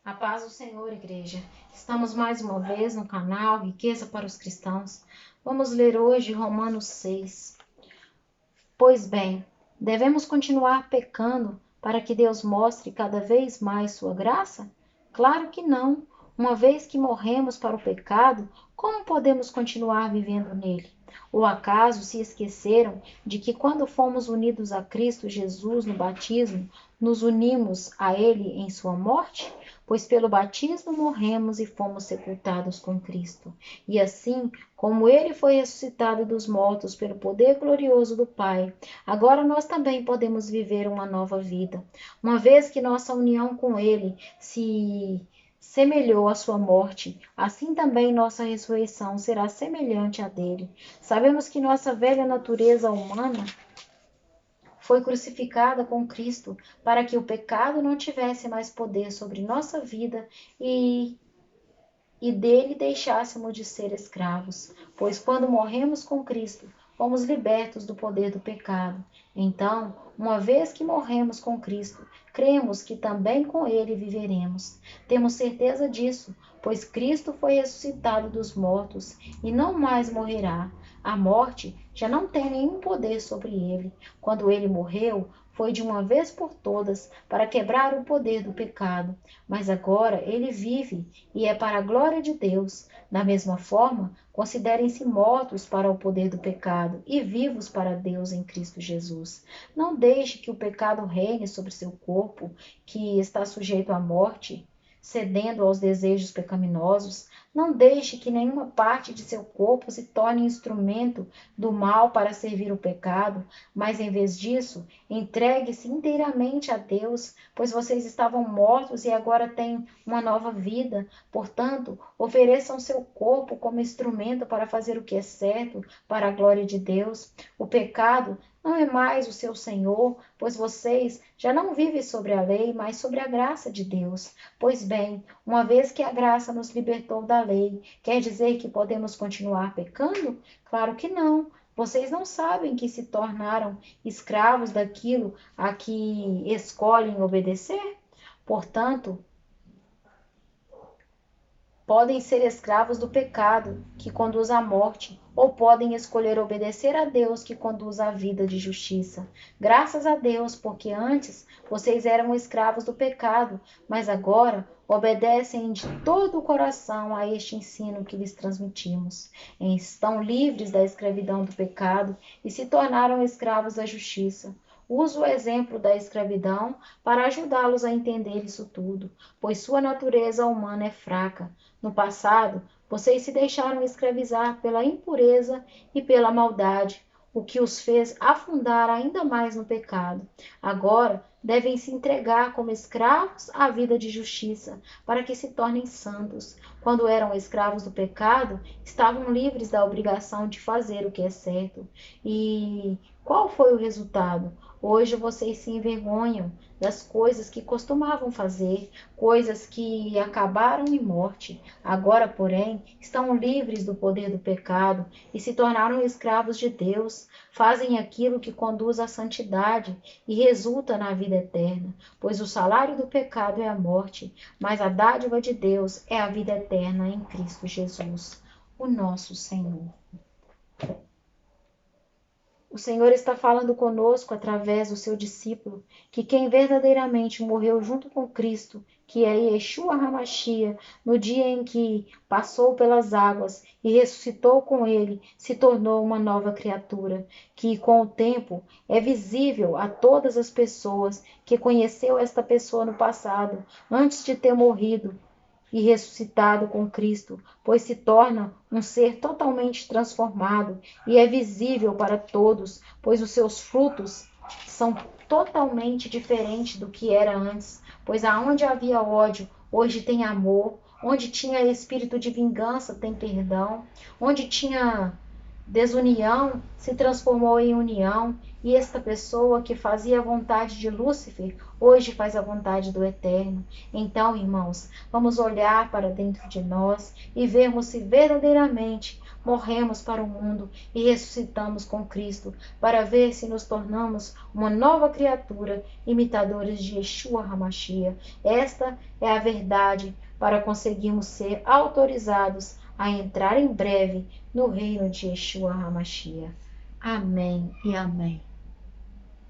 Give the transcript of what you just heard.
A paz do Senhor, igreja. Estamos mais uma vez no canal Riqueza para os Cristãos. Vamos ler hoje Romanos 6. Pois bem, devemos continuar pecando para que Deus mostre cada vez mais sua graça? Claro que não. Uma vez que morremos para o pecado, como podemos continuar vivendo nele? Ou acaso se esqueceram de que quando fomos unidos a Cristo Jesus no batismo, nos unimos a Ele em sua morte? Pois pelo batismo morremos e fomos sepultados com Cristo. E assim, como Ele foi ressuscitado dos mortos pelo poder glorioso do Pai, agora nós também podemos viver uma nova vida. Uma vez que nossa união com Ele se semelhou à sua morte, assim também nossa ressurreição será semelhante à dele. Sabemos que nossa velha natureza humana foi crucificada com Cristo para que o pecado não tivesse mais poder sobre nossa vida e dele deixássemos de ser escravos, pois quando morremos com Cristo, fomos libertos do poder do pecado. Então, uma vez que morremos com Cristo, cremos que também com ele viveremos. Temos certeza disso, pois Cristo foi ressuscitado dos mortos e não mais morrerá. A morte já não tem nenhum poder sobre ele. Quando ele morreu, foi de uma vez por todas para quebrar o poder do pecado, mas agora ele vive e é para a glória de Deus. Da mesma forma, considerem-se mortos para o poder do pecado e vivos para Deus em Cristo Jesus. Não deixe que o pecado reine sobre seu corpo, que está sujeito à morte, cedendo aos desejos pecaminosos. Não deixe que nenhuma parte de seu corpo se torne instrumento do mal para servir o pecado, mas em vez disso, entregue-se inteiramente a Deus, pois vocês estavam mortos e agora têm uma nova vida. Portanto, ofereçam seu corpo como instrumento para fazer o que é certo, para a glória de Deus. O pecado não é mais o seu senhor, pois vocês já não vivem sobre a lei, mas sobre a graça de Deus. Pois bem, uma vez que a graça nos libertou da lei, quer dizer que podemos continuar pecando? Claro que não. Vocês não sabem que se tornaram escravos daquilo a que escolhem obedecer? Portanto, podem ser escravos do pecado, que conduz à morte, ou podem escolher obedecer a Deus, que conduz à vida de justiça. Graças a Deus, porque antes vocês eram escravos do pecado, mas agora obedecem de todo o coração a este ensino que lhes transmitimos. Estão livres da escravidão do pecado e se tornaram escravos da justiça. Uso o exemplo da escravidão para ajudá-los a entender isso tudo, pois sua natureza humana é fraca. No passado, vocês se deixaram escravizar pela impureza e pela maldade, o que os fez afundar ainda mais no pecado. Agora, devem se entregar como escravos à vida de justiça, para que se tornem santos. Quando eram escravos do pecado, estavam livres da obrigação de fazer o que é certo. E qual foi o resultado? Hoje vocês se envergonham das coisas que costumavam fazer, coisas que acabaram em morte. Agora, porém, estão livres do poder do pecado e se tornaram escravos de Deus. Fazem aquilo que conduz à santidade e resulta na vida eterna, pois o salário do pecado é a morte, mas a dádiva de Deus é a vida eterna em Cristo Jesus, o nosso Senhor. O Senhor está falando conosco através do seu discípulo, que quem verdadeiramente morreu junto com Cristo, que é Yeshua HaMashiach, no dia em que passou pelas águas e ressuscitou com ele, se tornou uma nova criatura, que com o tempo é visível a todas as pessoas que conheceu esta pessoa no passado, antes de ter morrido e ressuscitado com Cristo, pois se torna um ser totalmente transformado e é visível para todos, pois os seus frutos são totalmente diferentes do que era antes, pois aonde havia ódio, hoje tem amor, onde tinha espírito de vingança, tem perdão, onde tinha desunião, se transformou em união, E esta pessoa que fazia a vontade de Lúcifer, hoje faz a vontade do Eterno. Então, irmãos, vamos olhar para dentro de nós e vermos se verdadeiramente morremos para o mundo e ressuscitamos com Cristo, para ver se nos tornamos uma nova criatura, imitadores de Yeshua HaMashiach. Esta é a verdade para conseguirmos ser autorizados a entrar em breve no reino de Yeshua HaMashiach. Amém e amém.